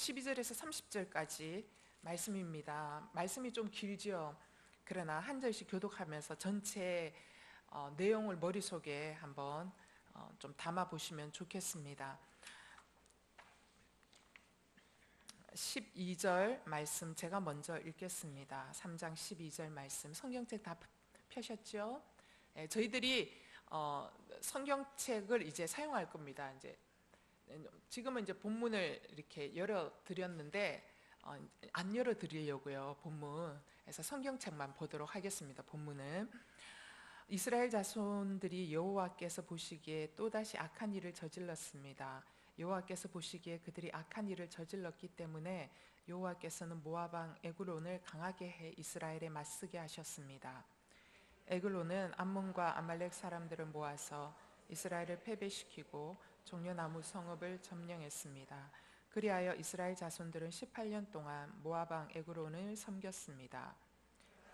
12절에서 30절까지 말씀입니다. 말씀이 좀 길지요. 그러나 한 절씩 교독하면서 전체 내용을 머릿속에 한번 좀 담아 보시면 좋겠습니다. 12절 말씀 제가 먼저 읽겠습니다. 3장 12절 말씀, 성경책 다 펴셨죠? 저희들이 성경책을 이제 사용할 겁니다. 지금은 이제 본문을 이렇게 열어 드렸는데 안 열어 드리려고요. 본문. 그래서 성경책만 보도록 하겠습니다. 본문은 이스라엘 자손들이 여호와께서 보시기에 또다시 악한 일을 저질렀습니다. 여호와께서 보시기에 그들이 악한 일을 저질렀기 때문에 여호와께서는 모압 왕 에글론을 강하게 해 이스라엘에 맞서게 하셨습니다. 에글론은 암몬과 아말렉 사람들을 모아서 이스라엘을 패배시키고 종려나무 성읍을 점령했습니다. 그리하여 이스라엘 자손들은 18년 동안 모압 왕 에글론을 섬겼습니다.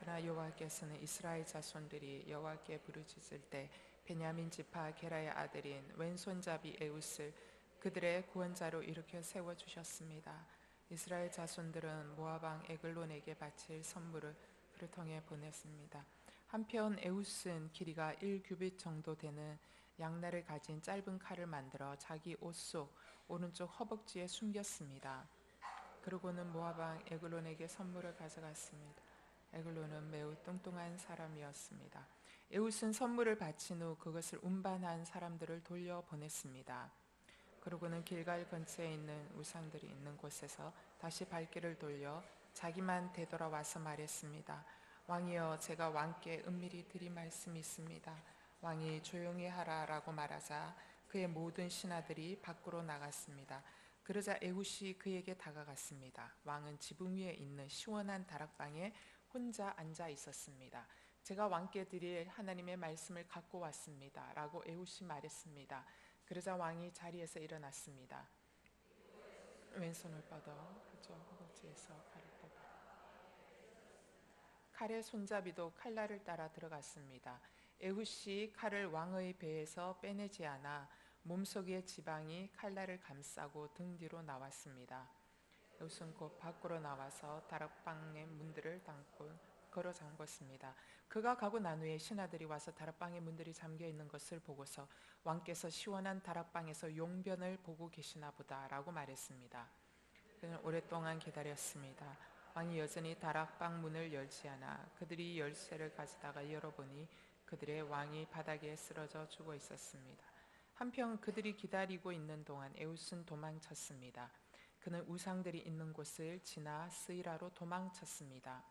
그러나 여호와께서는 이스라엘 자손들이 여호와께 부르짖을 때 베냐민 지파 게라의 아들인 왼손잡이 에웃을 그들의 구원자로 일으켜 세워주셨습니다. 이스라엘 자손들은 모압 왕 에글론에게 바칠 선물을 그를 통해 보냈습니다. 한편 에웃은 길이가 1규빗 정도 되는 양날을 가진 짧은 칼을 만들어 자기 옷 속 오른쪽 허벅지에 숨겼습니다. 그러고는 모압 왕 에글론에게 선물을 가져갔습니다. 에글론은 매우 뚱뚱한 사람이었습니다. 에웃은 선물을 바친 후 그것을 운반한 사람들을 돌려보냈습니다. 그러고는 길갈 근처에 있는 우상들이 있는 곳에서 다시 발길을 돌려 자기만 되돌아와서 말했습니다. 왕이여, 제가 왕께 은밀히 드릴 말씀이 있습니다. 왕이 조용히 하라라고 말하자 그의 모든 신하들이 밖으로 나갔습니다. 그러자 에훗이 그에게 다가갔습니다. 왕은 지붕 위에 있는 시원한 다락방에 혼자 앉아 있었습니다. 제가 왕께 드릴 하나님의 말씀을 갖고 왔습니다 라고 에훗이 말했습니다. 그러자 왕이 자리에서 일어났습니다. 왼손을 뻗어 그쪽 허벅지에서 칼을 뽑아 칼의 손잡이도 칼날을 따라 들어갔습니다. 에훗이 칼을 왕의 배에서 빼내지 않아 몸속의 지방이 칼날을 감싸고 등 뒤로 나왔습니다. 에훗은 곧 밖으로 나와서 다락방의 문들을 걸어 잠궜습니다. 그가 가고 난 후에 신하들이 와서 다락방의 문들이 잠겨 있는 것을 보고서 왕께서 시원한 다락방에서 용변을 보고 계시나 보다 라고 말했습니다. 그는 오랫동안 기다렸습니다. 왕이 여전히 다락방 문을 열지 않아 그들이 열쇠를 가져다가 열어보니 그들의 왕이 바닥에 쓰러져 죽어 있었습니다. 한편 그들이 기다리고 있는 동안 에훗은 도망쳤습니다. 그는 우상들이 있는 곳을 지나 스이라로 도망쳤습니다.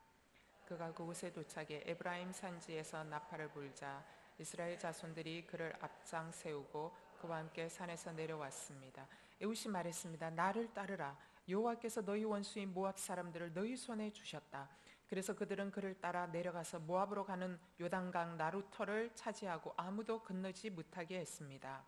그가 그곳에 도착해 에브라임 산지에서 나팔을 불자 이스라엘 자손들이 그를 앞장 세우고 그와 함께 산에서 내려왔습니다. 에훗이 말했습니다. 나를 따르라. 여호와께서 너희 원수인 모압 사람들을 너희 손에 주셨다. 그래서 그들은 그를 따라 내려가서 모압으로 가는 요단강 나루터를 차지하고 아무도 건너지 못하게 했습니다.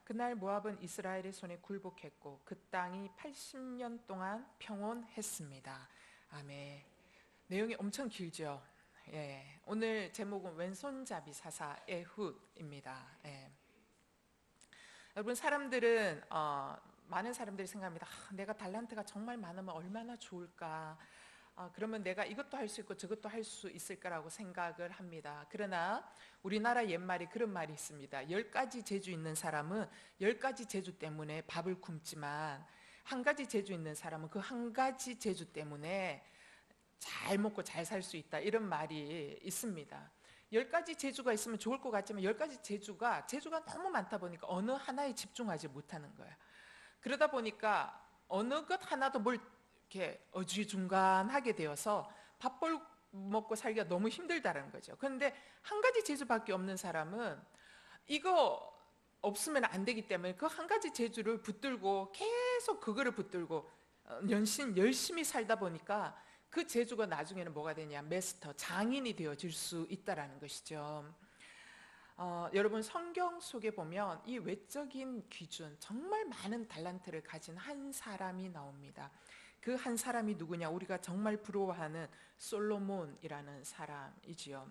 그날 모압은 이스라엘의 손에 굴복했고 그 땅이 80년 동안 평온했습니다. 아멘. 내용이 엄청 길죠. 오늘 제목은 왼손잡이 사사 에훗입니다. 여러분, 많은 사람들이 생각합니다. 내가 달란트가 정말 많으면 얼마나 좋을까. 그러면 내가 이것도 할 수 있고 저것도 할 수 있을 거라고 생각을 합니다. 그러나 우리나라 옛말에 그런 말이 있습니다. 10가지 재주 있는 사람은 10가지 재주 때문에 밥을 굶지만 한 가지 재주 있는 사람은 그 한 가지 재주 때문에 잘 먹고 잘 살 수 있다, 이런 말이 있습니다. 10가지 재주가 있으면 좋을 것 같지만 10가지 재주가 너무 많다 보니까 어느 하나에 집중하지 못하는 거예요. 그러다 보니까 어느 것 하나도 뭘 이렇게 어지중간하게 되어서 밥벌 먹고 살기가 너무 힘들다는 거죠. 그런데 한 가지 재주밖에 없는 사람은 이거 없으면 안 되기 때문에 그 한 가지 재주를 붙들고 계속 그거를 붙들고 열심히 살다 보니까 그 재주가 나중에는 뭐가 되냐, 마스터, 장인이 되어질 수 있다는 것이죠. 여러분, 성경 속에 보면 이 외적인 기준, 정말 많은 달란트를 가진 한 사람이 나옵니다. 그 한 사람이 누구냐? 우리가 정말 부러워하는 솔로몬이라는 사람이지요.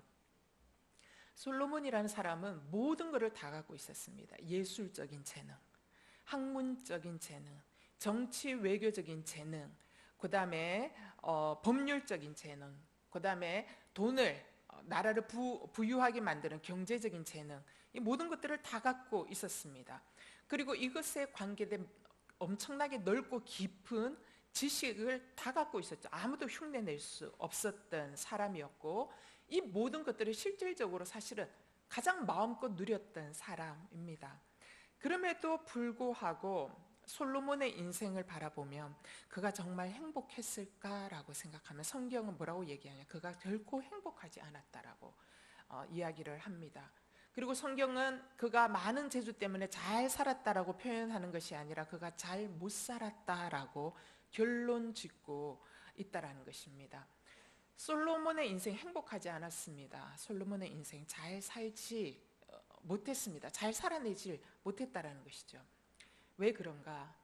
솔로몬이라는 사람은 모든 것을 다 갖고 있었습니다. 예술적인 재능, 학문적인 재능, 정치 외교적인 재능, 그 다음에 법률적인 재능, 그 다음에 돈을 나라를 부유하게 만드는 경제적인 재능, 이 모든 것들을 다 갖고 있었습니다. 그리고 이것에 관계된 엄청나게 넓고 깊은 지식을 다 갖고 있었죠. 아무도 흉내낼 수 없었던 사람이었고, 이 모든 것들을 실질적으로 사실은 가장 마음껏 누렸던 사람입니다. 그럼에도 불구하고 솔로몬의 인생을 바라보면 그가 정말 행복했을까라고 생각하면 성경은 뭐라고 얘기하냐, 그가 결코 행복하지 않았다라고 이야기를 합니다. 그리고 성경은 그가 많은 재주 때문에 잘 살았다라고 표현하는 것이 아니라 그가 잘 못 살았다라고 결론 짓고 있다라는 것입니다. 솔로몬의 인생 행복하지 않았습니다. 솔로몬의 인생 잘 살지 못했습니다. 잘 살아내지 못했다라는 것이죠. 왜 그런가?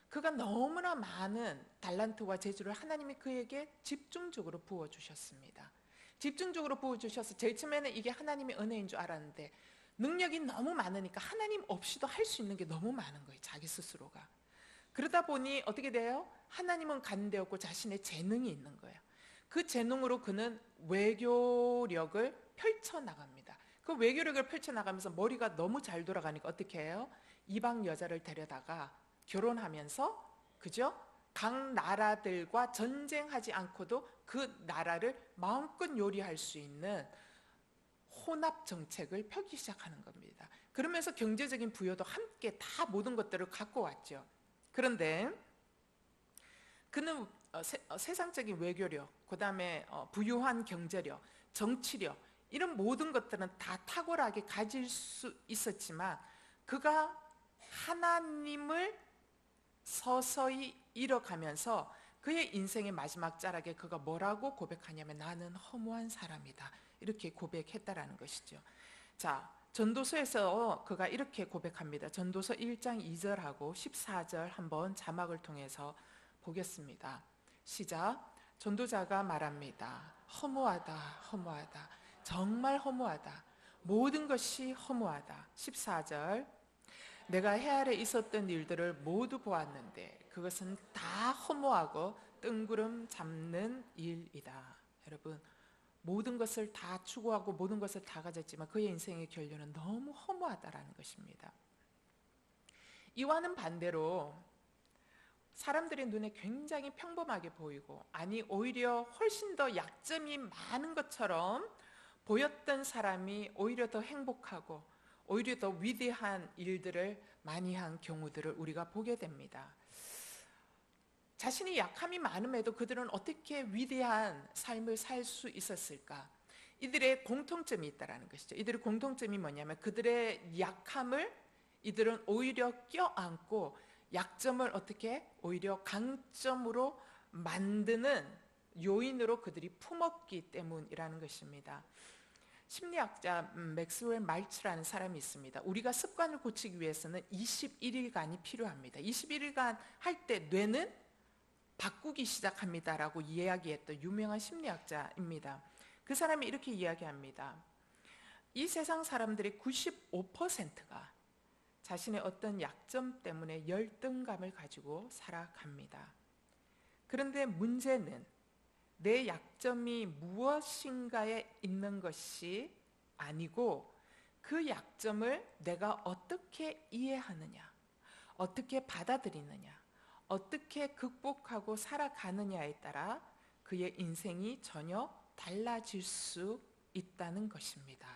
그가 너무나 많은 달란트와 재주를 하나님이 그에게 집중적으로 부어주셨습니다. 집중적으로 부어주셔서 제일 처음에는 이게 하나님의 은혜인 줄 알았는데, 능력이 너무 많으니까 하나님 없이도 할 수 있는 게 너무 많은 거예요, 자기 스스로가. 그러다 보니 어떻게 돼요? 하나님은 간대없고 자신의 재능이 있는 거예요. 그 재능으로 그는 외교력을 펼쳐나갑니다. 그 외교력을 펼쳐나가면서 머리가 너무 잘 돌아가니까 어떻게 해요? 이방 여자를 데려다가 결혼하면서, 그죠? 각 나라들과 전쟁하지 않고도 그 나라를 마음껏 요리할 수 있는 혼합 정책을 펴기 시작하는 겁니다. 그러면서 경제적인 부여도 함께 다 모든 것들을 갖고 왔죠. 그런데 그는 세상적인 외교력, 그 다음에 부유한 경제력, 정치력, 이런 모든 것들은 다 탁월하게 가질 수 있었지만 그가 하나님을 서서히 잃어가면서 그의 인생의 마지막 자락에 그가 뭐라고 고백하냐면 나는 허무한 사람이다, 이렇게 고백했다라는 것이죠. 자, 전도서에서 그가 이렇게 고백합니다. 전도서 1장 2절하고 14절 한번 자막을 통해서 보겠습니다. 시작. 전도자가 말합니다. 허무하다, 허무하다, 정말 허무하다, 모든 것이 허무하다. 14절. 내가 해 아래 있었던 일들을 모두 보았는데 그것은 다 허무하고 뜬구름 잡는 일이다. 여러분, 모든 것을 다 추구하고 모든 것을 다 가졌지만 그의 인생의 결론은 너무 허무하다라는 것입니다. 이와는 반대로 사람들의 눈에 굉장히 평범하게 보이고, 아니 오히려 훨씬 더 약점이 많은 것처럼 보였던 사람이 오히려 더 행복하고 오히려 더 위대한 일들을 많이 한 경우들을 우리가 보게 됩니다. 자신이 약함이 많음에도 그들은 어떻게 위대한 삶을 살 수 있었을까? 이들의 공통점이 있다는 것이죠. 이들의 공통점이 뭐냐면 그들의 약함을 이들은 오히려 껴안고 약점을 어떻게 오히려 강점으로 만드는 요인으로 그들이 품었기 때문이라는 것입니다. 심리학자 맥스웰 말츠라는 사람이 있습니다. 우리가 습관을 고치기 위해서는 21일간이 필요합니다. 21일간 할 때 뇌는 바꾸기 시작합니다라고 이야기했던 유명한 심리학자입니다. 그 사람이 이렇게 이야기합니다. 이 세상 사람들의 95%가 자신의 어떤 약점 때문에 열등감을 가지고 살아갑니다. 그런데 문제는 내 약점이 무엇인가에 있는 것이 아니고 그 약점을 내가 어떻게 이해하느냐, 어떻게 받아들이느냐, 어떻게 극복하고 살아가느냐에 따라 그의 인생이 전혀 달라질 수 있다는 것입니다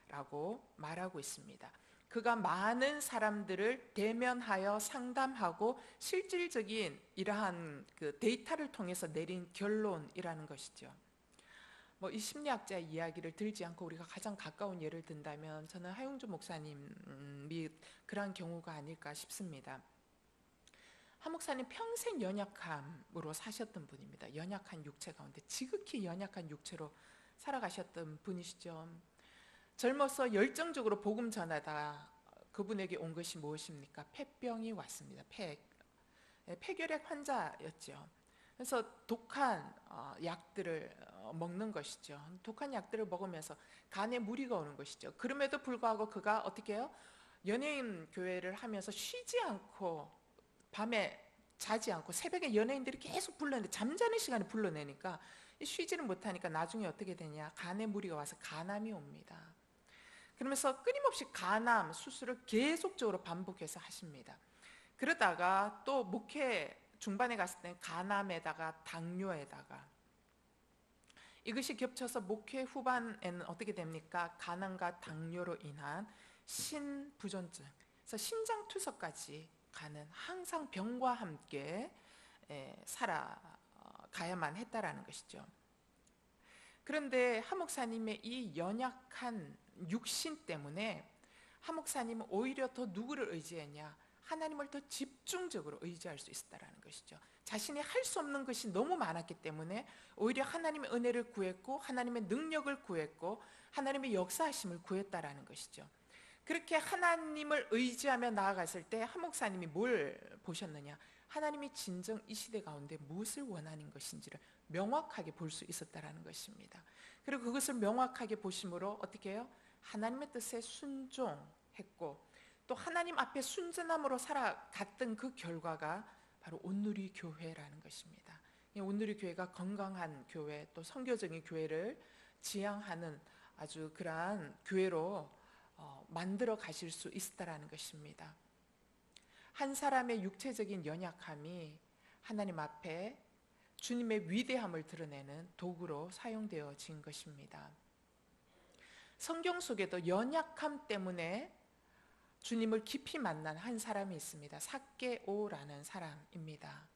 라고 말하고 있습니다. 그가 많은 사람들을 대면하여 상담하고 실질적인 이러한 그 데이터를 통해서 내린 결론이라는 것이죠. 이 심리학자의 이야기를 들지 않고 우리가 가장 가까운 예를 든다면 저는 하용주 목사님이 그러한 경우가 아닐까 싶습니다. 한 목사님 평생 연약함으로 사셨던 분입니다. 연약한 육체 가운데 지극히 연약한 육체로 살아가셨던 분이시죠. 젊어서 열정적으로 복음 전하다 그분에게 온 것이 무엇입니까? 폐병이 왔습니다. 폐결핵 환자였죠. 그래서 독한 약들을 먹는 것이죠. 독한 약들을 먹으면서 간에 무리가 오는 것이죠. 그럼에도 불구하고 그가 어떻게 해요? 연예인 교회를 하면서 쉬지 않고 밤에 자지 않고 새벽에 연예인들이 계속 불러내는데 잠자는 시간에 불러내니까 쉬지를 못하니까 나중에 어떻게 되냐, 간에 무리가 와서 간암이 옵니다. 그러면서 끊임없이 간암 수술을 계속적으로 반복해서 하십니다. 그러다가 또 목회 중반에 갔을 때는 간암에다가 당뇨에다가 이것이 겹쳐서 목회 후반에는 어떻게 됩니까? 간암과 당뇨로 인한 신부전증, 그래서 신장투석까지 가는, 항상 병과 함께 살아가야만 했다라는 것이죠. 그런데 한 목사님의 이 연약한 육신 때문에 한 목사님은 오히려 더 누구를 의지했냐? 하나님을 더 집중적으로 의지할 수 있었다라는 것이죠. 자신이 할 수 없는 것이 너무 많았기 때문에 오히려 하나님의 은혜를 구했고 하나님의 능력을 구했고 하나님의 역사하심을 구했다라는 것이죠. 그렇게 하나님을 의지하며 나아갔을 때 한 목사님이 뭘 보셨느냐? 하나님이 진정 이 시대 가운데 무엇을 원하는 것인지를 명확하게 볼 수 있었다라는 것입니다. 그리고 그것을 명확하게 보심으로 어떻게 해요? 하나님의 뜻에 순종했고 또 하나님 앞에 순전함으로 살아갔던 그 결과가 바로 온누리 교회라는 것입니다. 온누리 교회가 건강한 교회, 또 선교적인 교회를 지향하는 아주 그러한 교회로 만들어 가실 수 있었다라는 것입니다. 한 사람의 육체적인 연약함이 하나님 앞에 주님의 위대함을 드러내는 도구로 사용되어진 것입니다. 성경 속에도 연약함 때문에 주님을 깊이 만난 한 사람이 있습니다. 삭개오라는 사람입니다.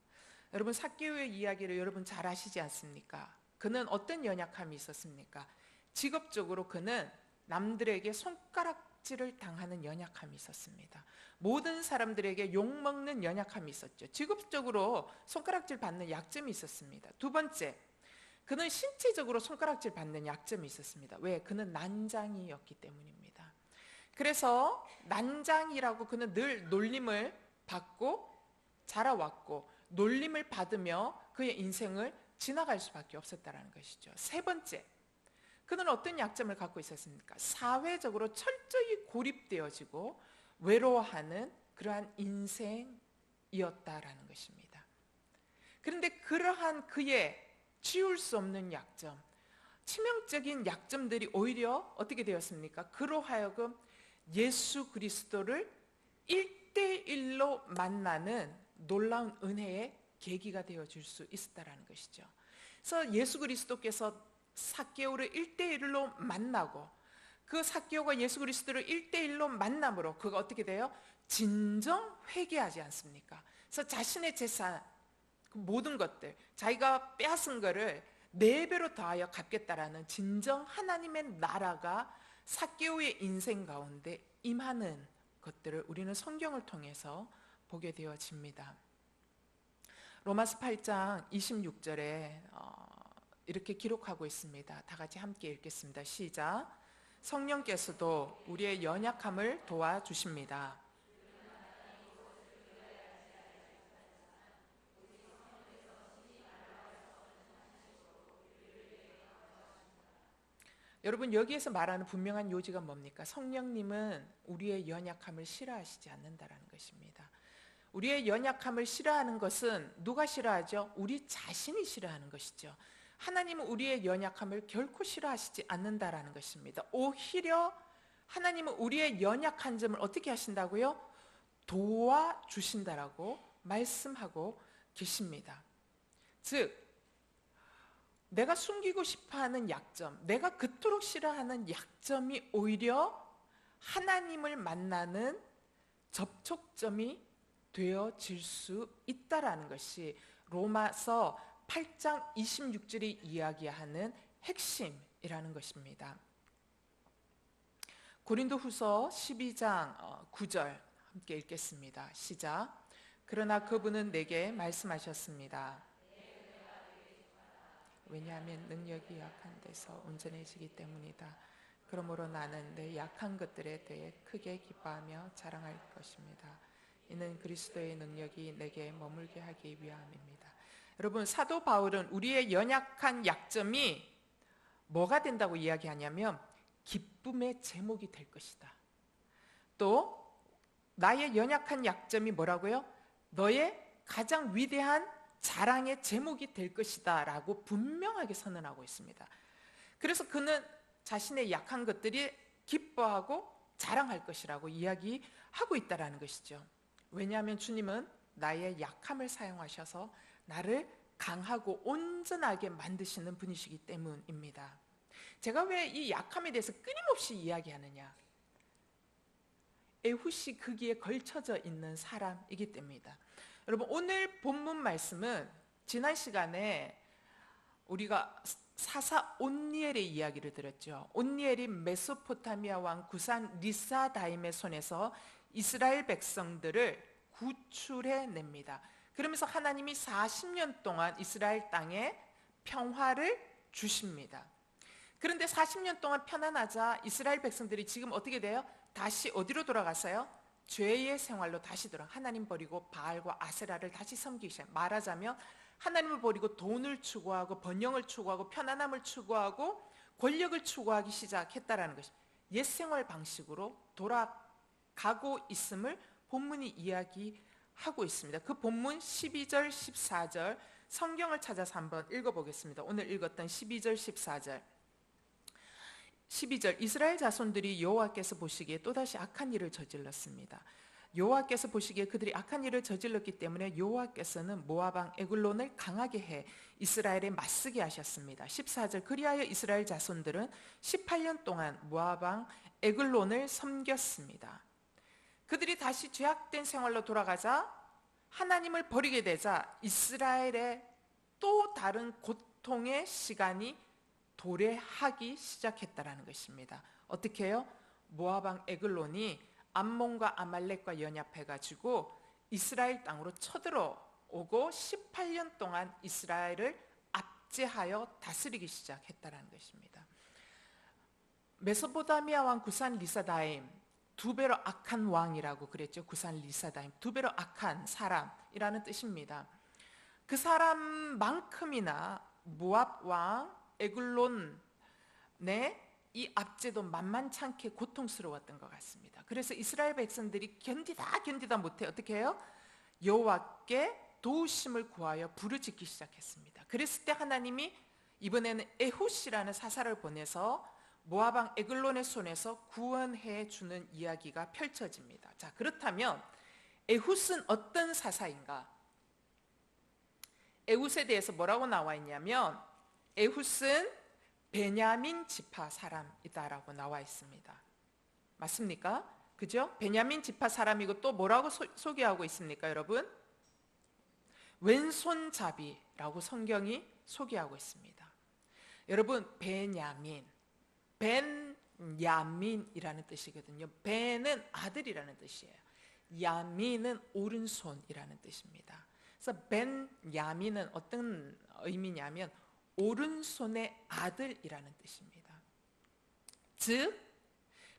여러분, 삭개오의 이야기를 여러분 잘 아시지 않습니까? 그는 어떤 연약함이 있었습니까? 직업적으로 그는 남들에게 손가락질을 당하는 연약함이 있었습니다. 모든 사람들에게 욕먹는 연약함이 있었죠. 직업적으로 손가락질 받는 약점이 있었습니다. 두 번째, 그는 신체적으로 손가락질 받는 약점이 있었습니다. 왜? 그는 난장이었기 때문입니다. 그래서 난장이라고 그는 늘 놀림을 받고 자라왔고 놀림을 받으며 그의 인생을 지나갈 수밖에 없었다는 것이죠. 세 번째, 그는 어떤 약점을 갖고 있었습니까? 사회적으로 철저히 고립되어지고 외로워하는 그러한 인생이었다라는 것입니다. 그런데 그러한 그의 지울 수 없는 약점, 치명적인 약점들이 오히려 어떻게 되었습니까? 그로 하여금 예수 그리스도를 1대1로 만나는 놀라운 은혜의 계기가 되어줄 수 있었다는 것이죠. 그래서 예수 그리스도께서 삭개오를 1대1로 만나고 그 삭개오가 예수 그리스도를 1대1로 만남으로 그가 어떻게 돼요? 진정 회개하지 않습니까? 그래서 자신의 재산, 그 모든 것들, 자기가 빼앗은 거를 4배로 더하여 갚겠다라는 진정 하나님의 나라가 삭개오의 인생 가운데 임하는 것들을 우리는 성경을 통해서 보게 되어집니다. 로마서 8장 26절에 이렇게 기록하고 있습니다. 다 같이 함께 읽겠습니다. 시작. 성령께서도 우리의 연약함을 도와주십니다. 여러분, 여기에서 말하는 분명한 요지가 뭡니까? 성령님은 우리의 연약함을 싫어하시지 않는다라는 것입니다. 우리의 연약함을 싫어하는 것은 누가 싫어하죠? 우리 자신이 싫어하는 것이죠. 하나님은 우리의 연약함을 결코 싫어하시지 않는다라는 것입니다. 오히려 하나님은 우리의 연약한 점을 어떻게 하신다고요? 도와주신다라고 말씀하고 계십니다. 즉, 내가 숨기고 싶어하는 약점, 내가 그토록 싫어하는 약점이 오히려 하나님을 만나는 접촉점이 되어질 수 있다라는 것이 로마서 8장 26절이 이야기하는 핵심이라는 것입니다. 고린도후서 12장 9절 함께 읽겠습니다. 시작. 그러나 그분은 내게 말씀하셨습니다. 왜냐하면 능력이 약한 데서 온전해지기 때문이다. 그러므로 나는 내 약한 것들에 대해 크게 기뻐하며 자랑할 것입니다. 이는 그리스도의 능력이 내게 머물게 하기 위함입니다. 여러분, 사도 바울은 우리의 연약한 약점이 뭐가 된다고 이야기하냐면 기쁨의 제목이 될 것이다. 또 나의 연약한 약점이 뭐라고요? 너의 가장 위대한 자랑의 제목이 될 것이다 라고 분명하게 선언하고 있습니다. 그래서 그는 자신의 약한 것들이 기뻐하고 자랑할 것이라고 이야기하고 있다는 것이죠. 왜냐하면 주님은 나의 약함을 사용하셔서 나를 강하고 온전하게 만드시는 분이시기 때문입니다. 제가 왜 이 약함에 대해서 끊임없이 이야기하느냐? 에훗이 거기에 걸쳐져 있는 사람이기 때문이다. 여러분, 오늘 본문 말씀은 지난 시간에 우리가 사사 온니엘의 이야기를 들었죠. 온니엘이 메소포타미아 왕 구산 리사다임의 손에서 이스라엘 백성들을 구출해냅니다. 그러면서 하나님이 40년 동안 이스라엘 땅에 평화를 주십니다. 그런데 40년 동안 편안하자 이스라엘 백성들이 지금 어떻게 돼요? 다시 어디로 돌아갔어요? 죄의 생활로 다시 돌아. 하나님 버리고 바알과 아세라를 다시 섬기기 시작. 말하자면 하나님을 버리고 돈을 추구하고 번영을 추구하고 편안함을 추구하고 권력을 추구하기 시작했다라는 것이 옛 생활 방식으로 돌아가고 있음을 본문이 이야기하고 있습니다. 그 본문 12절 14절 성경을 찾아서 한번 읽어보겠습니다. 오늘 읽었던 12절 14절 12절 이스라엘 자손들이 여호와께서 보시기에 또다시 악한 일을 저질렀습니다. 여호와께서 보시기에 그들이 악한 일을 저질렀기 때문에 여호와께서는 모압 왕 에글론을 강하게 해 이스라엘에 맞서게 하셨습니다. 14절 그리하여 이스라엘 자손들은 18년 동안 모압 왕 에글론을 섬겼습니다. 그들이 다시 죄악된 생활로 돌아가자 하나님을 버리게 되자 이스라엘의 또 다른 고통의 시간이 도래하기 시작했다라는 것입니다. 어떻게 해요? 모압 왕 에글론이 암몬과 아말렉과 연합해가지고 이스라엘 땅으로 쳐들어오고 18년 동안 이스라엘을 압제하여 다스리기 시작했다라는 것입니다. 메소포타미아 왕 구산 리사다임, 두 배로 악한 왕이라고 그랬죠. 구산 리사다임, 두 배로 악한 사람이라는 뜻입니다. 그 사람만큼이나 모압 왕 에글론의 이 압제도 만만찮게 고통스러웠던 것 같습니다. 그래서 이스라엘 백성들이 견디다 못해 어떻게 해요? 여호와께 도우심을 구하여 부르짖기 시작했습니다. 그랬을 때 하나님이 이번에는 에훗이라는 사사를 보내서 모압 왕 에글론의 손에서 구원해 주는 이야기가 펼쳐집니다. 자, 그렇다면 에훗은 어떤 사사인가? 에훗에 대해서 뭐라고 나와 있냐면 에훗은 베냐민 지파 사람이다라고 나와 있습니다. 맞습니까? 그죠? 베냐민 지파 사람이고 또 뭐라고 소개하고 있습니까, 여러분? 왼손잡이라고 성경이 소개하고 있습니다. 여러분, 벤야민이라는 뜻이거든요. 벤은 아들이라는 뜻이에요. 야민은 오른손이라는 뜻입니다. 그래서 벤야민은 어떤 의미냐면 오른손의 아들이라는 뜻입니다. 즉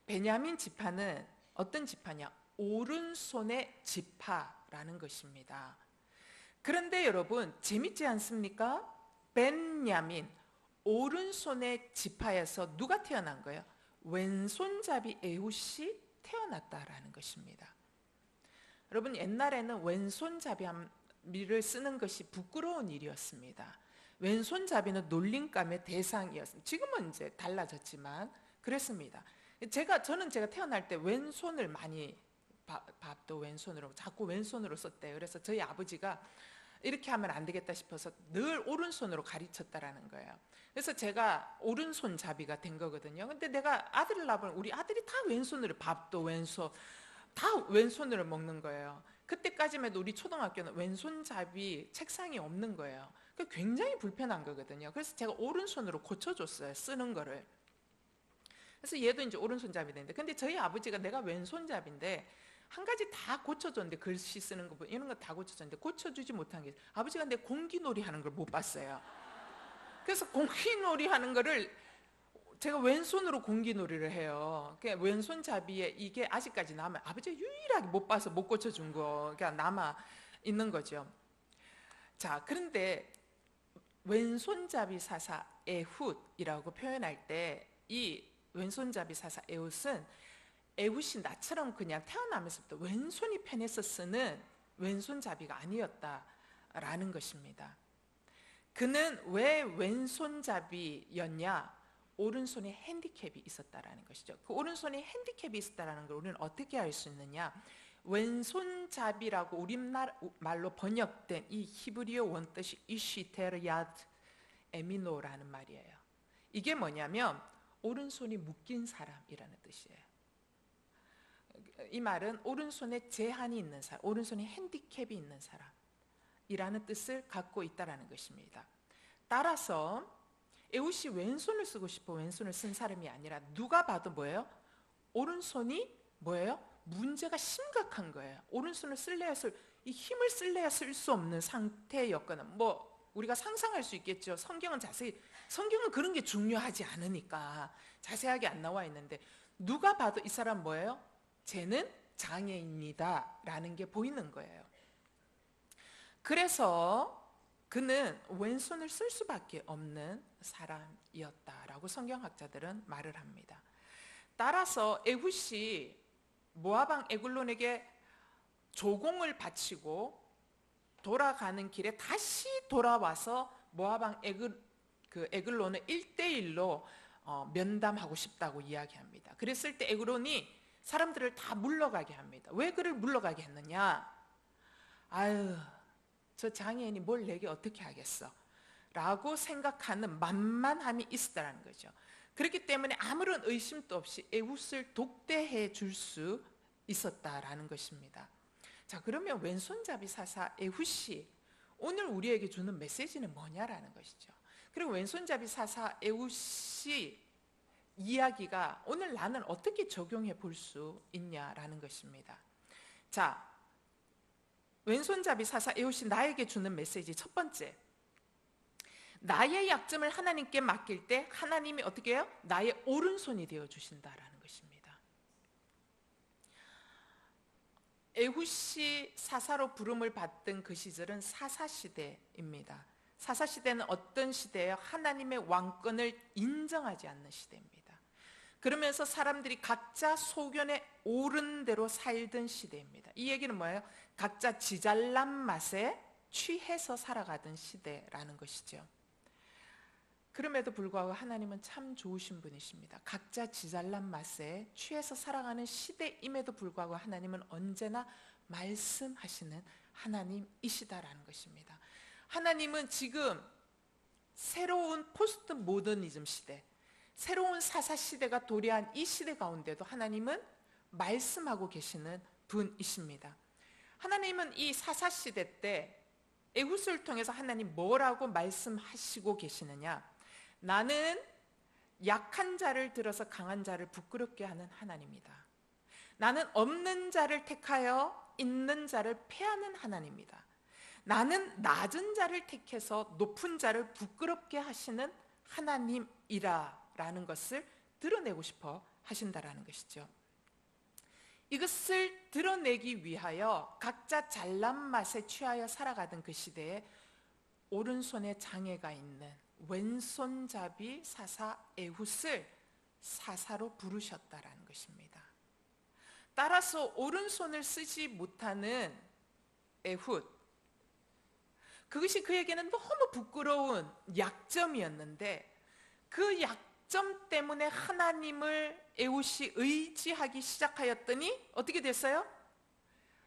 베냐민 지파는 어떤 지파냐? 오른손의 지파라는 것입니다. 그런데 여러분 재밌지 않습니까? 벤야민 오른손의 지파에서 누가 태어난 거예요? 왼손잡이 에훗이 태어났다라는 것입니다. 여러분 옛날에는 왼손잡이를 쓰는 것이 부끄러운 일이었습니다. 왼손잡이는 놀림감의 대상이었습니다. 지금은 이제 달라졌지만 그랬습니다. 저는 제가 태어날 때 왼손을 많이 밥도 왼손으로 자꾸 왼손으로 썼대요. 그래서 저희 아버지가 이렇게 하면 안 되겠다 싶어서 늘 오른손으로 가르쳤다라는 거예요. 그래서 제가 오른손잡이가 된 거거든요. 근데 내가 아들을 낳으면 우리 아들이 다 왼손으로 밥도 왼손 다 왼손으로 먹는 거예요. 그때까지만 해도 우리 초등학교는 왼손잡이 책상이 없는 거예요. 굉장히 불편한 거거든요. 그래서 제가 오른손으로 고쳐줬어요, 쓰는 거를. 그래서 얘도 이제 오른손잡이 되는데, 근데 저희 아버지가 내가 왼손잡인데 한 가지 다 고쳐줬는데, 글씨 쓰는 거 이런 거 다 고쳐줬는데 고쳐주지 못한 게 아버지가 내 공기놀이 하는 걸 못 봤어요. 그래서 공기놀이 하는 거를 제가 왼손으로 공기놀이를 해요. 그러니까 왼손잡이에 이게 아직까지 남아, 아버지가 유일하게 못 봐서 못 고쳐준 거, 그러니까 남아 있는 거죠. 자, 그런데 왼손잡이 사사 에훗이라고 표현할 때 이 왼손잡이 사사 에훗은 에훗이 나처럼 그냥 태어나면서부터 왼손이 편해서 쓰는 왼손잡이가 아니었다라는 것입니다. 그는 왜 왼손잡이였냐? 오른손에 핸디캡이 있었다라는 것이죠. 그 오른손에 핸디캡이 있었다라는 걸 우리는 어떻게 알 수 있느냐? 왼손잡이라고 우리말로 번역된 이 히브리어 원뜻이 이시테르야드 에미노라는 말이에요. 이게 뭐냐면 오른손이 묶인 사람이라는 뜻이에요. 이 말은 오른손에 제한이 있는 사람, 오른손에 핸디캡이 있는 사람이라는 뜻을 갖고 있다는 것입니다. 따라서 에훗이 왼손을 쓰고 싶어 왼손을 쓴 사람이 아니라 누가 봐도 뭐예요? 오른손이 뭐예요? 문제가 심각한 거예요. 오른손을 쓸래야 이 힘을 쓸래야 쓸 수 없는 상태였거나 우리가 상상할 수 있겠죠. 성경은 그런 게 중요하지 않으니까 자세하게 안 나와 있는데 누가 봐도 이 사람 뭐예요? 쟤는 장애인이다 라는 게 보이는 거예요. 그래서 그는 왼손을 쓸 수밖에 없는 사람이었다라고 성경학자들은 말을 합니다. 따라서 에훗이 모압 왕 에글론에게 조공을 바치고 돌아가는 길에 다시 돌아와서 모압 왕 에글론을 1대1로 면담하고 싶다고 이야기합니다. 그랬을 때 에글론이 사람들을 다 물러가게 합니다. 왜 그를 물러가게 했느냐? 아유, 저 장애인이 뭘 내게 어떻게 하겠어? 라고 생각하는 만만함이 있었다는 거죠. 그렇기 때문에 아무런 의심도 없이 에훗을 독대해 줄 수 있었다라는 것입니다. 자, 그러면 왼손잡이 사사 에훗이 오늘 우리에게 주는 메시지는 뭐냐라는 것이죠. 그리고 왼손잡이 사사 에훗이 이야기가 오늘 나는 어떻게 적용해 볼 수 있냐라는 것입니다. 자, 왼손잡이 사사 에훗이 나에게 주는 메시지 첫 번째, 나의 약점을 하나님께 맡길 때 하나님이 어떻게 해요? 나의 오른손이 되어 주신다라는 것입니다. 에훗이 사사로 부름을 받던 그 시절은 사사시대입니다. 사사시대는 어떤 시대예요? 하나님의 왕권을 인정하지 않는 시대입니다. 그러면서 사람들이 각자 소견에 오른 대로 살던 시대입니다. 이 얘기는 뭐예요? 각자 지잘난 맛에 취해서 살아가던 시대라는 것이죠. 그럼에도 불구하고 하나님은 참 좋으신 분이십니다. 각자 지잘난 맛에 취해서 살아가는 시대임에도 불구하고 하나님은 언제나 말씀하시는 하나님이시다라는 것입니다. 하나님은 지금 새로운 포스트 모더니즘 시대, 새로운 사사 시대가 도래한 이 시대 가운데도 하나님은 말씀하고 계시는 분이십니다. 하나님은 이 사사 시대 때 에훗을 통해서 하나님 뭐라고 말씀하시고 계시느냐? 나는 약한 자를 들어서 강한 자를 부끄럽게 하는 하나님이다. 나는 없는 자를 택하여 있는 자를 패하는 하나님이다. 나는 낮은 자를 택해서 높은 자를 부끄럽게 하시는 하나님이라라는 것을 드러내고 싶어 하신다라는 것이죠. 이것을 드러내기 위하여 각자 잘난 맛에 취하여 살아가던 그 시대에 오른손에 장애가 있는 왼손잡이 사사 에훗을 사사로 부르셨다라는 것입니다. 따라서 오른손을 쓰지 못하는 에훗, 그것이 그에게는 너무 부끄러운 약점이었는데 그 약점 때문에 하나님을 에훗이 의지하기 시작하였더니 어떻게 됐어요?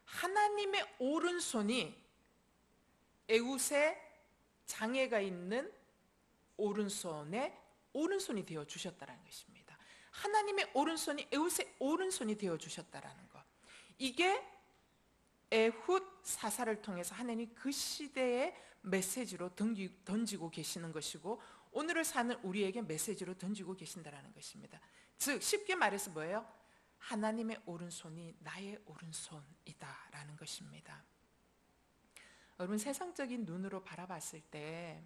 하나님의 오른손이 에훗의 장애가 있는 오른손이 되어 주셨다는 것입니다. 하나님의 오른손이 에훗의 오른손이 되어 주셨다는 것, 이게 에훗 사사를 통해서 하나님이 그 시대의 메시지로 던지고 계시는 것이고 오늘을 사는 우리에게 메시지로 던지고 계신다는 것입니다. 즉 쉽게 말해서 뭐예요? 하나님의 오른손이 나의 오른손이다 라는 것입니다. 여러분, 세상적인 눈으로 바라봤을 때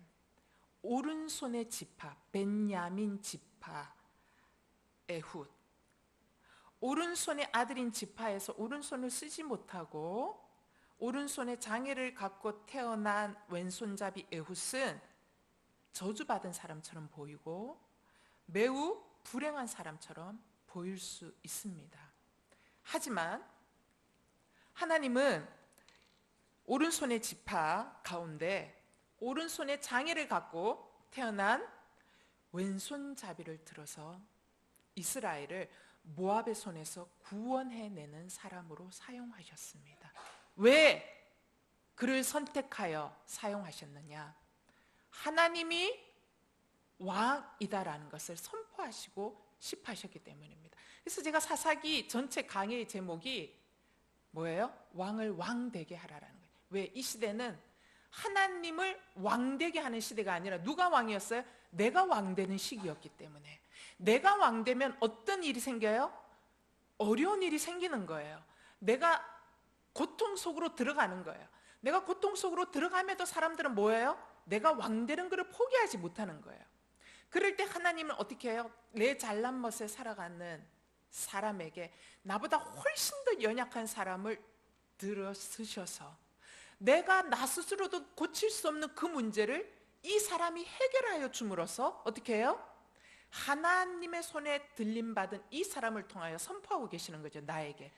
오른손의 지파, 벤야민 지파 에훗, 오른손의 아들인 지파에서 오른손을 쓰지 못하고 오른손에 장애를 갖고 태어난 왼손잡이 에훗은 저주받은 사람처럼 보이고 매우 불행한 사람처럼 보일 수 있습니다. 하지만 하나님은 오른손의 지파 가운데 오른손에 장애를 갖고 태어난 왼손잡이를 들어서 이스라엘을 모압의 손에서 구원해내는 사람으로 사용하셨습니다. 왜 그를 선택하여 사용하셨느냐? 하나님이 왕이다라는 것을 선포하시고 싶으셨기 때문입니다. 그래서 제가 사사기 전체 강의의 제목이 뭐예요? 왕을 왕되게 하라라는 거예요. 왜? 이 시대는 하나님을 왕되게 하는 시대가 아니라 누가 왕이었어요? 내가 왕되는 시기였기 때문에 내가 왕되면 어떤 일이 생겨요? 어려운 일이 생기는 거예요. 내가 고통 속으로 들어가는 거예요. 내가 고통 속으로 들어가면서 사람들은 뭐예요? 내가 왕되는 것을 포기하지 못하는 거예요. 그럴 때 하나님은 어떻게 해요? 내 잘난 멋에 살아가는 사람에게 나보다 훨씬 더 연약한 사람을 들어 쓰셔서 내가 나 스스로도 고칠 수 없는 그 문제를 이 사람이 해결하여 줌으로써 어떻게 해요? 하나님의 손에 들림받은 이 사람을 통하여 선포하고 계시는 거죠. 나에게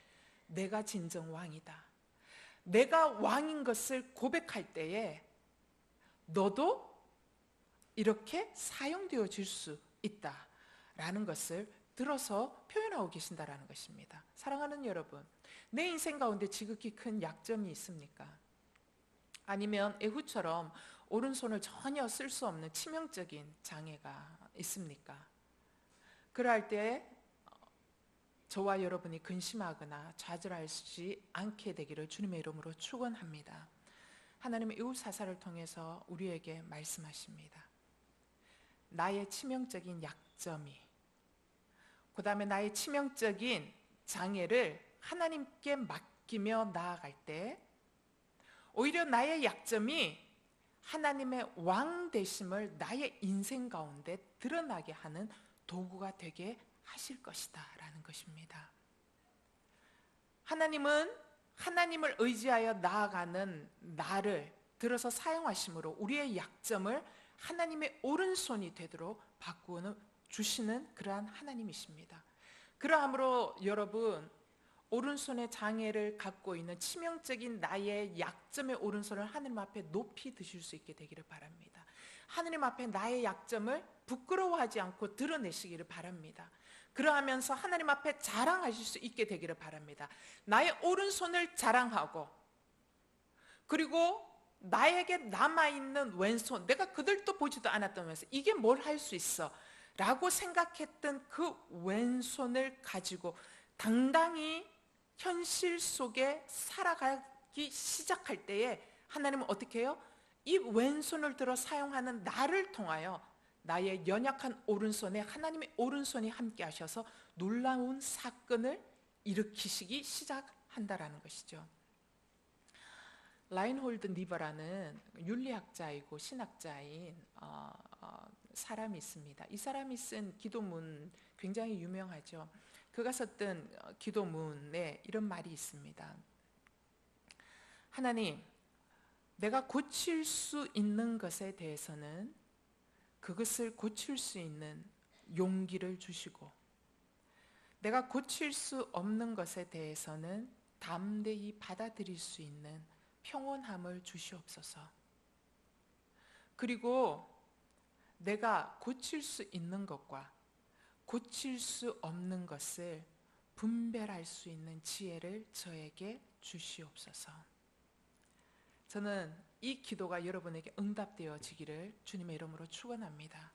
내가 진정 왕이다. 내가 왕인 것을 고백할 때에 너도 이렇게 사용되어질 수 있다라는 것을 들어서 표현하고 계신다라는 것입니다. 사랑하는 여러분, 내 인생 가운데 지극히 큰 약점이 있습니까? 아니면 에훗처럼 오른손을 전혀 쓸 수 없는 치명적인 장애가 있습니까? 그럴 때 저와 여러분이 근심하거나 좌절하지 않게 되기를 주님의 이름으로 축원합니다. 하나님의 에훗 사사를 통해서 우리에게 말씀하십니다. 나의 치명적인 약점이, 그 다음에 나의 치명적인 장애를 하나님께 맡기며 나아갈 때 오히려 나의 약점이 하나님의 왕 되심을 나의 인생 가운데 드러나게 하는 도구가 되게 하실 것이다 라는 것입니다. 하나님은 하나님을 의지하여 나아가는 나를 들어서 사용하심으로 우리의 약점을 하나님의 오른손이 되도록 바꾸어 주시는 그러한 하나님이십니다. 그러함으로 여러분, 오른손의 장애를 갖고 있는 치명적인 나의 약점의 오른손을 하나님 앞에 높이 드실 수 있게 되기를 바랍니다. 하나님 앞에 나의 약점을 부끄러워하지 않고 드러내시기를 바랍니다. 그러하면서 하나님 앞에 자랑하실 수 있게 되기를 바랍니다. 나의 오른손을 자랑하고, 그리고 나에게 남아있는 왼손, 내가 그들도 보지도 않았던 왼손, 이게 뭘 할 수 있어? 라고 생각했던 그 왼손을 가지고 당당히 현실 속에 살아가기 시작할 때에 하나님은 어떻게 해요? 이 왼손을 들어 사용하는 나를 통하여 나의 연약한 오른손에 하나님의 오른손이 함께 하셔서 놀라운 사건을 일으키시기 시작한다라는 것이죠. 라인홀드 니버라는 윤리학자이고 신학자인 사람이 있습니다. 이 사람이 쓴 기도문 굉장히 유명하죠. 그가 썼던 기도문에 이런 말이 있습니다. 하나님, 내가 고칠 수 있는 것에 대해서는 그것을 고칠 수 있는 용기를 주시고, 내가 고칠 수 없는 것에 대해서는 담대히 받아들일 수 있는 평온함을 주시옵소서. 그리고 내가 고칠 수 있는 것과 고칠 수 없는 것을 분별할 수 있는 지혜를 저에게 주시옵소서. 저는 이 기도가 여러분에게 응답되어지기를 주님의 이름으로 축원합니다.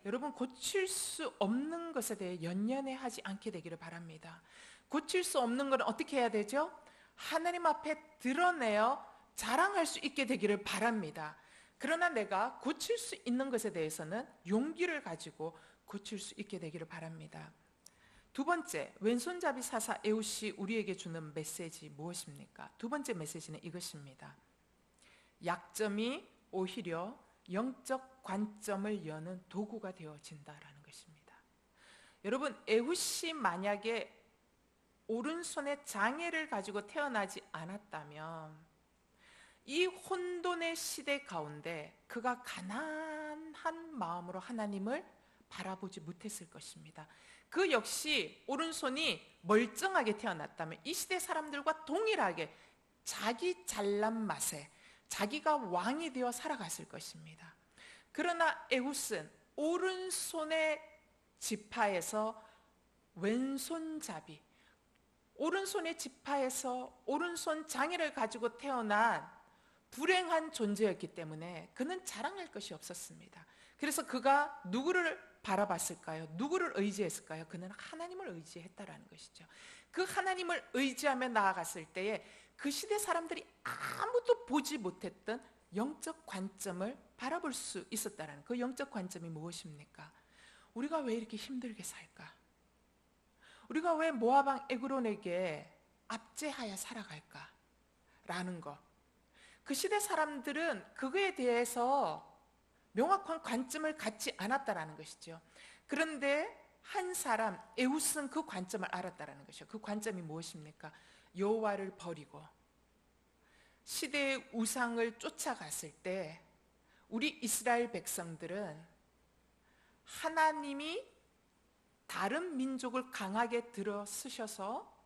여러분, 고칠 수 없는 것에 대해 연연해하지 않게 되기를 바랍니다. 고칠 수 없는 건 어떻게 해야 되죠? 하나님 앞에 드러내어 자랑할 수 있게 되기를 바랍니다. 그러나 내가 고칠 수 있는 것에 대해서는 용기를 가지고 고칠 수 있게 되기를 바랍니다. 두 번째, 왼손잡이 사사 에훗이 우리에게 주는 메시지 무엇입니까? 두 번째 메시지는 이것입니다. 약점이 오히려 영적 관점을 여는 도구가 되어진다라는 것입니다. 여러분, 에훗이 만약에 오른손에 장애를 가지고 태어나지 않았다면 이 혼돈의 시대 가운데 그가 가난한 마음으로 하나님을 바라보지 못했을 것입니다. 그 역시 오른손이 멀쩡하게 태어났다면 이 시대 사람들과 동일하게 자기 잘난 맛에 자기가 왕이 되어 살아갔을 것입니다. 그러나 에훗은 오른손의 지파에서 왼손잡이, 오른손의 지파에서 오른손 장애를 가지고 태어난 불행한 존재였기 때문에 그는 자랑할 것이 없었습니다. 그래서 그가 누구를 바라봤을까요? 누구를 의지했을까요? 그는 하나님을 의지했다라는 것이죠. 그 하나님을 의지하며 나아갔을 때에 그 시대 사람들이 아무도 보지 못했던 영적 관점을 바라볼 수 있었다는 그 영적 관점이 무엇입니까? 우리가 왜 이렇게 힘들게 살까? 우리가 왜 모압 왕 에그론에게 압제하여 살아갈까? 라는 것. 그 시대 사람들은 그거에 대해서 명확한 관점을 갖지 않았다라는 것이죠. 그런데 한 사람 에훗은 그 관점을 알았다라는 것이죠. 그 관점이 무엇입니까? 여호와를 버리고 시대의 우상을 쫓아갔을 때 우리 이스라엘 백성들은 하나님이 다른 민족을 강하게 들어쓰셔서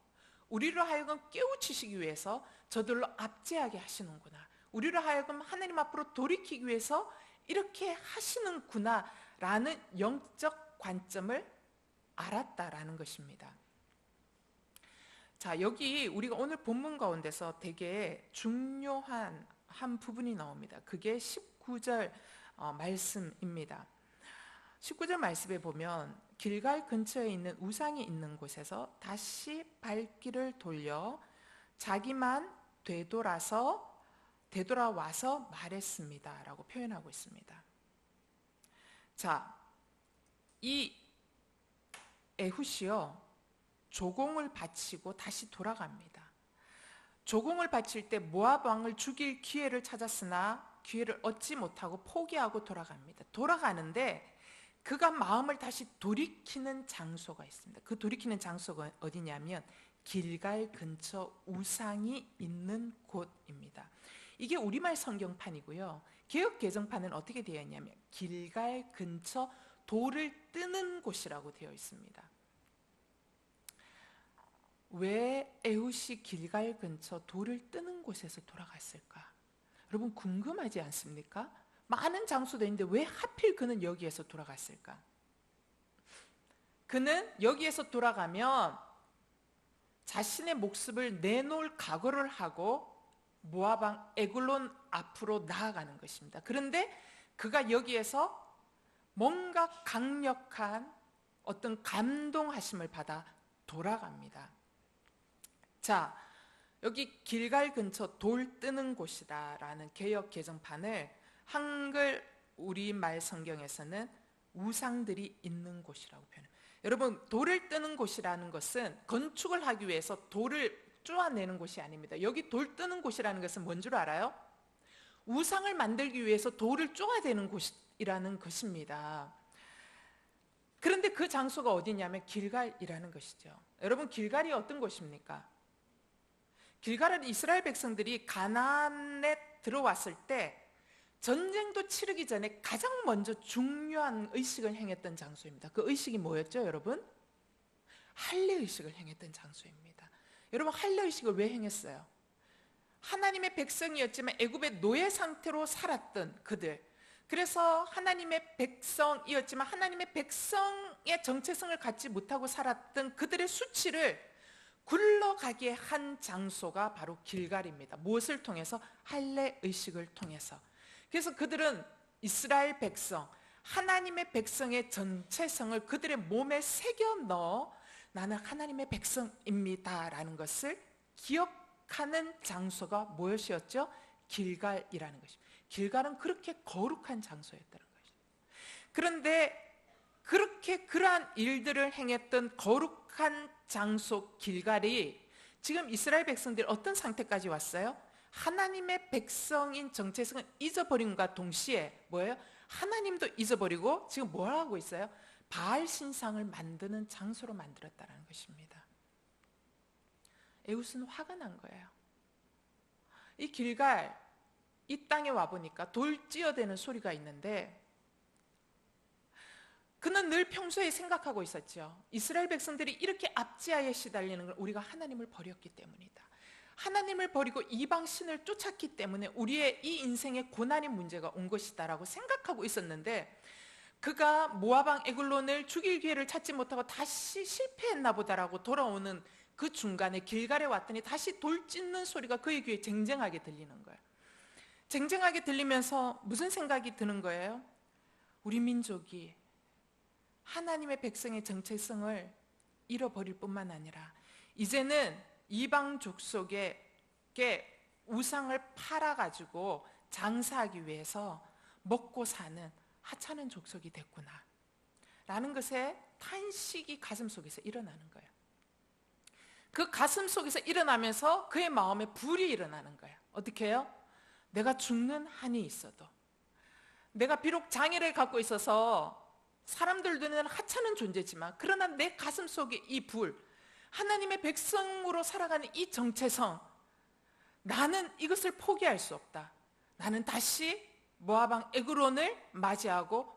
우리로 하여금 깨우치시기 위해서 저들로 압제하게 하시는구나, 우리로 하여금 하나님 앞으로 돌이키기 위해서 이렇게 하시는구나 라는 영적 관점을 알았다라는 것입니다. 자, 여기 우리가 오늘 본문 가운데서 되게 중요한 한 부분이 나옵니다. 그게 19절 말씀입니다. 19절 말씀에 보면 길갈 근처에 있는 우상이 있는 곳에서 다시 발길을 돌려 자기만 되돌아와서 말했습니다 라고 표현하고 있습니다. 자, 이 에훗이요 조공을 바치고 다시 돌아갑니다. 조공을 바칠 때 모압 왕을 죽일 기회를 찾았으나 기회를 얻지 못하고 포기하고 돌아갑니다. 돌아가는데 그가 마음을 다시 돌이키는 장소가 있습니다. 그 돌이키는 장소가 어디냐면 길갈 근처 우상이 있는 곳입니다. 이게 우리말 성경판이고요. 개역 개정판은 어떻게 되어 있냐면 길갈 근처 돌을 뜨는 곳이라고 되어 있습니다. 왜 에훗이 길갈 근처 돌을 뜨는 곳에서 돌아갔을까? 여러분 궁금하지 않습니까? 많은 장소도 있는데 왜 하필 그는 여기에서 돌아갔을까? 그는 여기에서 돌아가면 자신의 목숨을 내놓을 각오를 하고 모압 왕 에글론 앞으로 나아가는 것입니다. 그런데 그가 여기에서 뭔가 강력한 어떤 감동하심을 받아 돌아갑니다. 자, 여기 길갈 근처 돌 뜨는 곳이다 라는 개역 개정판을 한글 우리말 성경에서는 우상들이 있는 곳이라고 표현해요. 여러분 돌을 뜨는 곳이라는 것은 건축을 하기 위해서 돌을 쪼아내는 곳이 아닙니다. 여기 돌 뜨는 곳이라는 것은 뭔 줄 알아요? 우상을 만들기 위해서 돌을 쪼아대는 곳이라는 것입니다. 그런데 그 장소가 어디냐면 길갈이라는 것이죠. 여러분 길갈이 어떤 곳입니까? 길갈은 이스라엘 백성들이 가나안에 들어왔을 때 전쟁도 치르기 전에 가장 먼저 중요한 의식을 행했던 장소입니다. 그 의식이 뭐였죠, 여러분? 할례 의식을 행했던 장소입니다. 여러분 할례 의식을 왜 행했어요? 하나님의 백성이었지만 애굽의 노예 상태로 살았던 그들, 그래서 하나님의 백성이었지만 하나님의 백성의 정체성을 갖지 못하고 살았던 그들의 수치를 굴러가게 한 장소가 바로 길갈입니다. 무엇을 통해서? 할례 의식을 통해서. 그래서 그들은 이스라엘 백성, 하나님의 백성의 정체성을 그들의 몸에 새겨 넣어 나는 하나님의 백성입니다 라는 것을 기억하는 장소가 무엇이었죠? 길갈이라는 것입니다. 길갈은 그렇게 거룩한 장소였다는 것입니다. 그런데 그렇게 그러한 일들을 행했던 거룩한 장소 길갈이 지금 이스라엘 백성들이 어떤 상태까지 왔어요? 하나님의 백성인 정체성은 잊어버림과 동시에 뭐예요? 하나님도 잊어버리고 지금 뭘 하고 있어요? 바알 신상을 만드는 장소로 만들었다는 것입니다. 에훗은 화가 난 거예요. 이 길갈, 이 땅에 와보니까 돌 찌어대는 소리가 있는데, 그는 늘 평소에 생각하고 있었죠. 이스라엘 백성들이 이렇게 압제하에 시달리는 건 우리가 하나님을 버렸기 때문이다. 하나님을 버리고 이방 신을 쫓았기 때문에 우리의 이 인생에 고난의 문제가 온 것이다 라고 생각하고 있었는데, 그가 모압 왕 에글론을 죽일 기회를 찾지 못하고 다시 실패했나 보다라고 돌아오는 그 중간에 길갈에 왔더니 다시 돌 찢는 소리가 그의 귀에 쟁쟁하게 들리는 거예요. 쟁쟁하게 들리면서 무슨 생각이 드는 거예요? 우리 민족이 하나님의 백성의 정체성을 잃어버릴 뿐만 아니라 이제는 이방 족속에게 우상을 팔아가지고 장사하기 위해서 먹고 사는 하찮은 족속이 됐구나 라는 것에 탄식이 가슴 속에서 일어나는 거예요. 그 가슴 속에서 일어나면서 그의 마음에 불이 일어나는 거예요. 어떻게 해요? 내가 죽는 한이 있어도, 내가 비록 장애를 갖고 있어서 사람들 눈에는 하찮은 존재지만, 그러나 내 가슴 속에 이 불, 하나님의 백성으로 살아가는 이 정체성, 나는 이것을 포기할 수 없다. 나는 다시 모압 왕 에그론을 맞이하고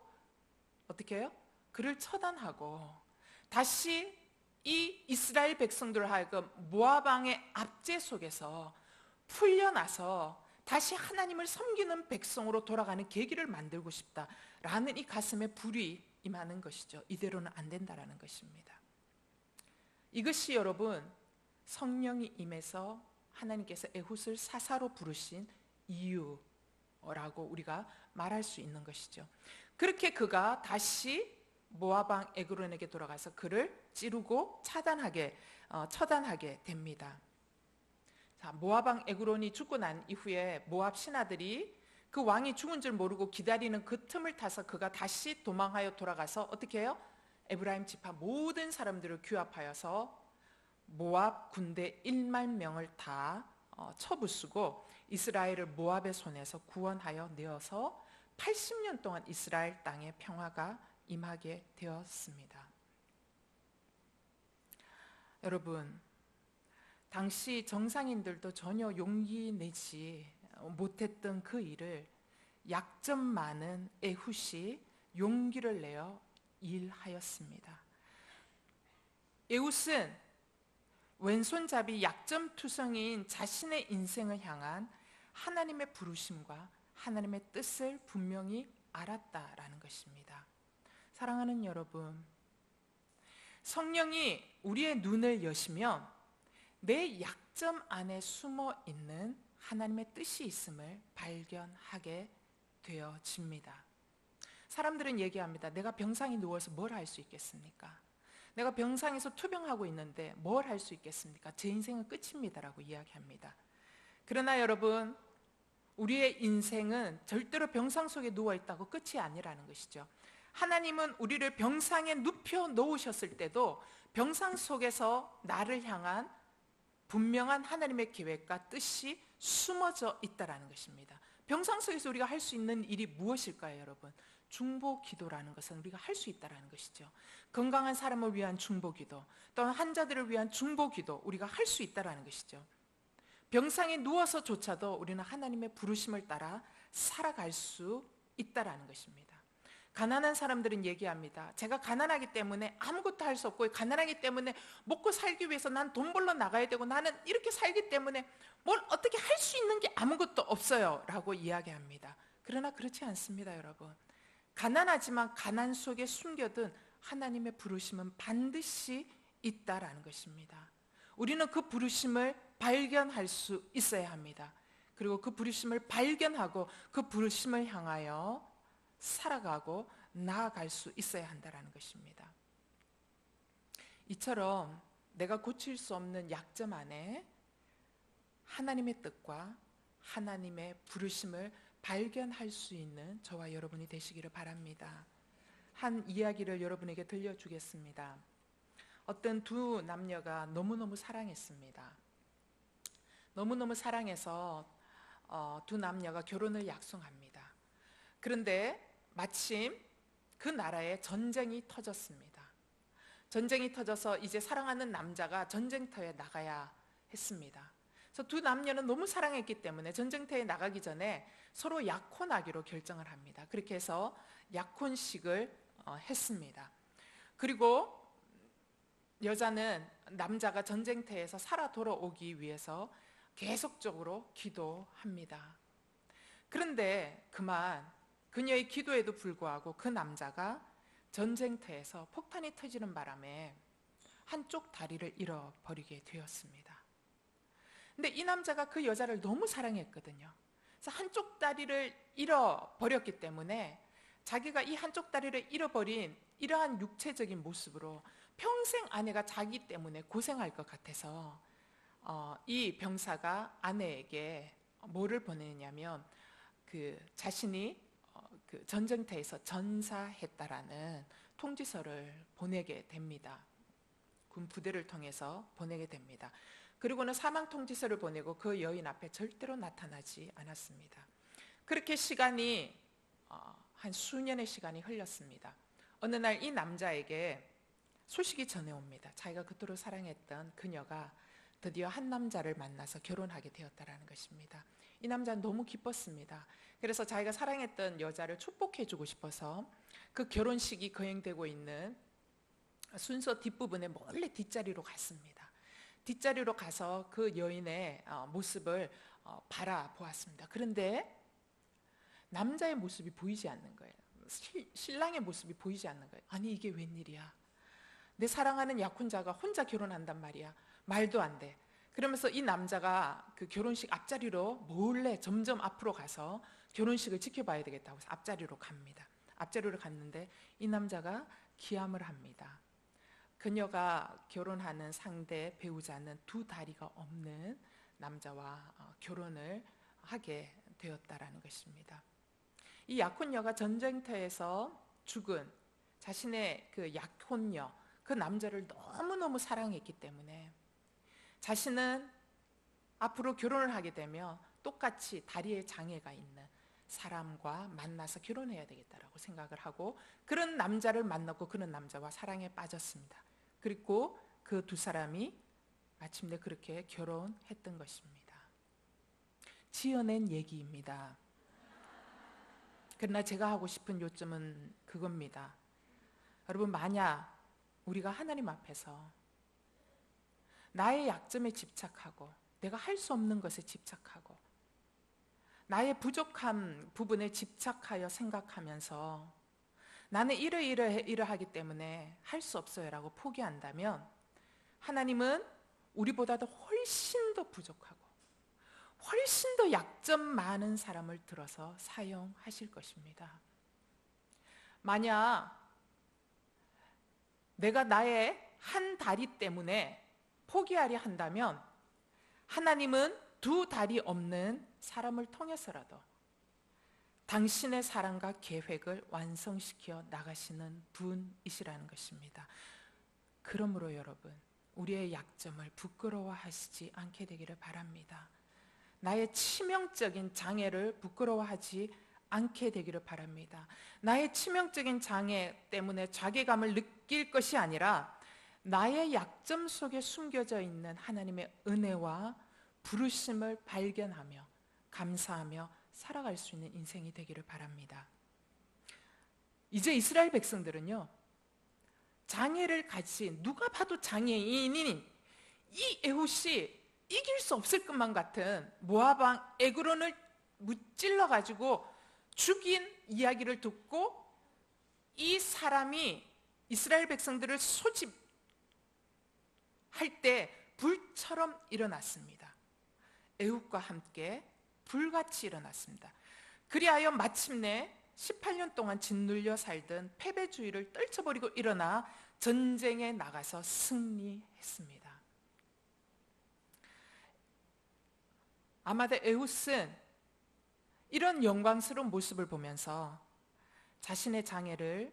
어떻게 해요? 그를 처단하고 다시 이 이스라엘 백성들을 하여금 모압 왕의 압제 속에서 풀려나서 다시 하나님을 섬기는 백성으로 돌아가는 계기를 만들고 싶다라는 이 가슴에 불이 임하는 것이죠. 이대로는 안 된다라는 것입니다. 이것이 여러분 성령이 임해서 하나님께서 에훗을 사사로 부르신 이유라고 우리가 말할 수 있는 것이죠. 그렇게 그가 다시 모압 왕 에그론에게 돌아가서 그를 찌르고 처단하게 됩니다. 자, 모압 왕 에그론이 죽고 난 이후에 모압 신하들이 그 왕이 죽은 줄 모르고 기다리는 그 틈을 타서 그가 다시 도망하여 돌아가서 어떻게 해요? 에브라임 지파 모든 사람들을 규합하여서 모압 군대 1만 명을 다 쳐부수고 이스라엘을 모압의 손에서 구원하여 내어서 80년 동안 이스라엘 땅에 평화가 임하게 되었습니다. 여러분, 당시 정상인들도 전혀 용기 내지 못했던 그 일을 약점 많은 에훗이 용기를 내어 일하였습니다. 에훗은 왼손잡이 약점투성이인 자신의 인생을 향한 하나님의 부르심과 하나님의 뜻을 분명히 알았다라는 것입니다. 사랑하는 여러분, 성령이 우리의 눈을 여시면 내 약점 안에 숨어 있는 하나님의 뜻이 있음을 발견하게 되어집니다. 사람들은 얘기합니다. 내가 병상에 누워서 뭘 할 수 있겠습니까? 내가 병상에서 투병하고 있는데 뭘 할 수 있겠습니까? 제 인생은 끝입니다라고 이야기합니다. 그러나 여러분, 우리의 인생은 절대로 병상 속에 누워있다고 끝이 아니라는 것이죠. 하나님은 우리를 병상에 눕혀 놓으셨을 때도 병상 속에서 나를 향한 분명한 하나님의 계획과 뜻이 숨어져 있다는 것입니다. 병상 속에서 우리가 할 수 있는 일이 무엇일까요, 여러분? 중보 기도라는 것은 우리가 할 수 있다는 것이죠. 건강한 사람을 위한 중보 기도, 또는 환자들을 위한 중보 기도, 우리가 할 수 있다는 것이죠. 병상에 누워서조차도 우리는 하나님의 부르심을 따라 살아갈 수 있다는 것입니다. 가난한 사람들은 얘기합니다. 제가 가난하기 때문에 아무것도 할 수 없고, 가난하기 때문에 먹고 살기 위해서 난 돈 벌러 나가야 되고, 나는 이렇게 살기 때문에 뭘 어떻게 할 수 있는 게 아무것도 없어요 라고 이야기합니다. 그러나 그렇지 않습니다, 여러분. 가난하지만 가난 속에 숨겨둔 하나님의 부르심은 반드시 있다라는 것입니다. 우리는 그 부르심을 발견할 수 있어야 합니다. 그리고 그 부르심을 발견하고 그 부르심을 향하여 살아가고 나아갈 수 있어야 한다는 것입니다. 이처럼 내가 고칠 수 없는 약점 안에 하나님의 뜻과 하나님의 부르심을 발견할 수 있는 저와 여러분이 되시기를 바랍니다. 한 이야기를 여러분에게 들려주겠습니다. 어떤 두 남녀가 너무너무 사랑했습니다. 너무너무 사랑해서 두 남녀가 결혼을 약속합니다. 그런데 마침 그 나라에 전쟁이 터졌습니다. 전쟁이 터져서 이제 사랑하는 남자가 전쟁터에 나가야 했습니다. 그래서 두 남녀는 너무 사랑했기 때문에 전쟁터에 나가기 전에 서로 약혼하기로 결정을 합니다. 그렇게 해서 약혼식을 했습니다. 그리고 여자는 남자가 전쟁터에서 살아 돌아오기 위해서 계속적으로 기도합니다. 그런데 그만 그녀의 기도에도 불구하고 그 남자가 전쟁터에서 폭탄이 터지는 바람에 한쪽 다리를 잃어버리게 되었습니다. 근데 이 남자가 그 여자를 너무 사랑했거든요. 그래서 한쪽 다리를 잃어버렸기 때문에 자기가 이 한쪽 다리를 잃어버린 이러한 육체적인 모습으로 평생 아내가 자기 때문에 고생할 것 같아서 이 병사가 아내에게 뭐를 보내냐면 그 자신이 그 전쟁터에서 전사했다라는 통지서를 보내게 됩니다. 군 부대를 통해서 보내게 됩니다. 그리고는 사망 통지서를 보내고 그 여인 앞에 절대로 나타나지 않았습니다. 그렇게 시간이 한 수년의 시간이 흘렀습니다. 어느 날 이 남자에게 소식이 전해옵니다. 자기가 그토록 사랑했던 그녀가 드디어 한 남자를 만나서 결혼하게 되었다는 것입니다. 이 남자는 너무 기뻤습니다. 그래서 자기가 사랑했던 여자를 축복해주고 싶어서 그 결혼식이 거행되고 있는 순서 뒷부분에 몰래 뒷자리로 갔습니다. 뒷자리로 가서 그 여인의 모습을 바라보았습니다. 그런데 남자의 모습이 보이지 않는 거예요. 신랑의 모습이 보이지 않는 거예요. 아니 이게 웬일이야. 내 사랑하는 약혼자가 혼자 결혼한단 말이야. 말도 안 돼. 그러면서 이 남자가 그 결혼식 앞자리로 몰래 점점 앞으로 가서 결혼식을 지켜봐야 되겠다고 해서 앞자리로 갑니다. 앞자리로 갔는데 이 남자가 기함을 합니다. 그녀가 결혼하는 상대 배우자는 두 다리가 없는 남자와 결혼을 하게 되었다라는 것입니다. 이 약혼녀가 전쟁터에서 죽은 자신의 그 약혼녀, 그 남자를 너무너무 사랑했기 때문에 자신은 앞으로 결혼을 하게 되면 똑같이 다리에 장애가 있는 사람과 만나서 결혼해야 되겠다라고 생각을 하고 그런 남자를 만났고 그런 남자와 사랑에 빠졌습니다. 그리고 그 두 사람이 마침내 그렇게 결혼했던 것입니다. 지어낸 얘기입니다. 그러나 제가 하고 싶은 요점은 그겁니다. 여러분, 만약 우리가 하나님 앞에서 나의 약점에 집착하고 내가 할 수 없는 것에 집착하고 나의 부족한 부분에 집착하여 생각하면서 나는 이러이러하기 때문에 할 수 없어요 라고 포기한다면 하나님은 우리보다도 훨씬 더 부족하고 훨씬 더 약점 많은 사람을 들어서 사용하실 것입니다. 만약 내가 나의 한 다리 때문에 포기하려 한다면 하나님은 두 다리 없는 사람을 통해서라도 당신의 사랑과 계획을 완성시켜 나가시는 분이시라는 것입니다. 그러므로 여러분, 우리의 약점을 부끄러워하시지 않게 되기를 바랍니다. 나의 치명적인 장애를 부끄러워하지 않게 되기를 바랍니다. 나의 치명적인 장애 때문에 자괴감을 느낄 것이 아니라 나의 약점 속에 숨겨져 있는 하나님의 은혜와 부르심을 발견하며 감사하며 살아갈 수 있는 인생이 되기를 바랍니다. 이제 이스라엘 백성들은요, 장애를 가진 누가 봐도 장애인인 이 에훗이 이길 수 없을 것만 같은 모압 왕 에그론을 무찔러 가지고 죽인 이야기를 듣고 이 사람이 이스라엘 백성들을 소집할 때 불처럼 일어났습니다. 에훗과 함께 불같이 일어났습니다. 그리하여 마침내 18년 동안 짓눌려 살던 패배주의를 떨쳐버리고 일어나 전쟁에 나가서 승리했습니다. 아마도 에훗은 이런 영광스러운 모습을 보면서 자신의 장애를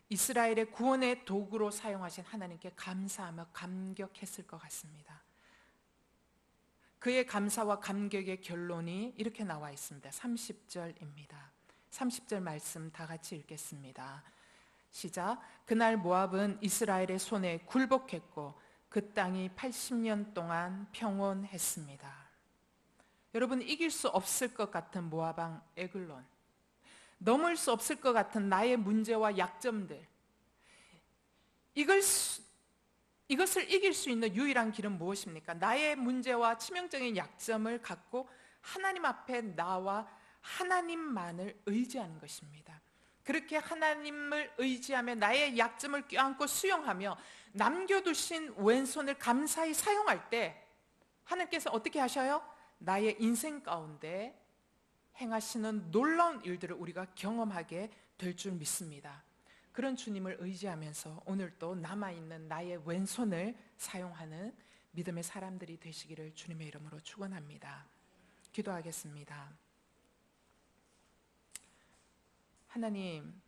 이스라엘의 구원의 도구로 사용하신 하나님께 감사하며 감격했을 것 같습니다. 그의 감사와 감격의 결론이 이렇게 나와 있습니다. 30절입니다. 30절 말씀 다 같이 읽겠습니다. 시작. 그날 모압은 이스라엘의 손에 굴복했고 그 땅이 80년 동안 평온했습니다. 여러분, 이길 수 없을 것 같은 모압 왕 에글론, 넘을 수 없을 것 같은 나의 문제와 약점들, 이것을 이길 수 있는 유일한 길은 무엇입니까? 나의 문제와 치명적인 약점을 갖고 하나님 앞에 나와 하나님만을 의지하는 것입니다. 그렇게 하나님을 의지하며 나의 약점을 껴안고 수용하며 남겨두신 왼손을 감사히 사용할 때 하나님께서 어떻게 하셔요? 나의 인생 가운데 행하시는 놀라운 일들을 우리가 경험하게 될 줄 믿습니다. 그런 주님을 의지하면서 오늘도 남아있는 나의 왼손을 사용하는 믿음의 사람들이 되시기를 주님의 이름으로 축원합니다. 기도하겠습니다. 하나님,